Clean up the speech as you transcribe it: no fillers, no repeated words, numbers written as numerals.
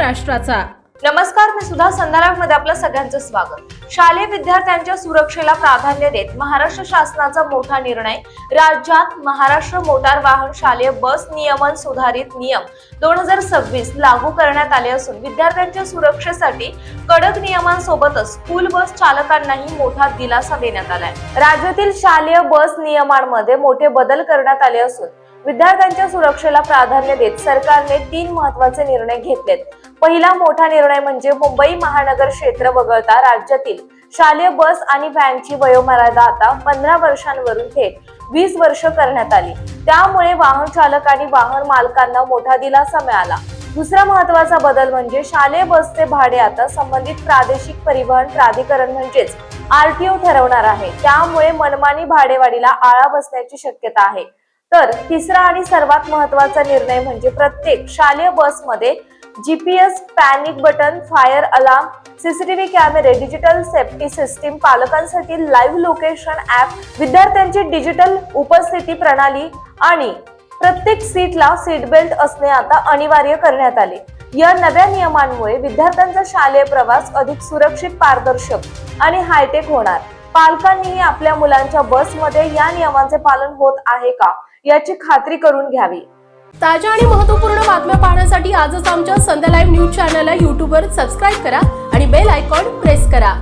राष्ट्राचा। नमस्कार, मी सुधा संध्याराग मध्ये आपलं सगळ्यांचं स्वागत। शालेय विद्यार्थ्यांच्या सुरक्षेला प्राधान्य देत महाराष्ट्र शासनाचा मोठा निर्णय। राज्यात महाराष्ट्र मोटार वाहन शालेय बस नियमन सुधारित नियम 2026 लागू करण्यात आले असून विद्यार्थ्यांच्या सुरक्षेसाठी कडक नियमांसोबतच स्कूल बस चालकांनाही मोठा दिलासा देण्यात आलाय। राज्यातील शालेय बस नियमांमध्ये मोठे बदल करण्यात आले असून विद्यार्थ्यांच्या सुरक्षेला प्राधान्य देत सरकारने 3 महत्त्वाचे निर्णय घेतलेत। पहिला मोठा निर्णय म्हणजे मुंबई महानगर क्षेत्र वगळता राज्यातील शालेय बस आणि व्हॅनची वयोमर्यादा आता 15 वर्षांवरून थेट 20 वर्ष करण्यात आली। त्यामुळे वाहन चालक आणि वाहन मालकांना मोठा दिलासा मिळाला। दुसरा महत्त्वाचा बदल म्हणजे शालेय बसचे भाडे आता संबंधित प्रादेशिक परिवहन प्राधिकरण म्हणजेच आरटीओ ठरवणार आहे। त्यामुळे मनमानी भाडेवाढीला आळा बसण्याची शक्यता आहे। तर तिसरा आणि सर्वात महत्त्वाचा निर्णय म्हणजे प्रत्येक शालेय बसमध्ये GPS, panic button, fire alarm, CCTV कॅमेरे, डिजिटल सेफ्टी सिस्टीम, पालकांसाठी लाईव्ह लोकेशन ऍप, विद्यार्थ्यांची डिजिटल उपस्थिती प्रणाली आणि प्रत्येक सीटला सीट बेल्ट असणे आता अनिवार्य करण्यात आले। या नव्या नियमांमुळे विद्यार्थ्यांचा शालेय प्रवास अधिक सुरक्षित, पारदर्शक आणि हायटेक होणार। पालकांनीही आपल्या मुलांच्या बसमध्ये या नियमांचे पालन होत आहे का याची खात्री करून घ्यावी। ताज्या आणि महत्त्वपूर्ण बातम्या पाहण्यासाठी आजच आमच्या संध्या लाईव्ह न्यूज चॅनलला YouTube वर सबस्क्राइब करा आणि बेल आयकॉन प्रेस करा।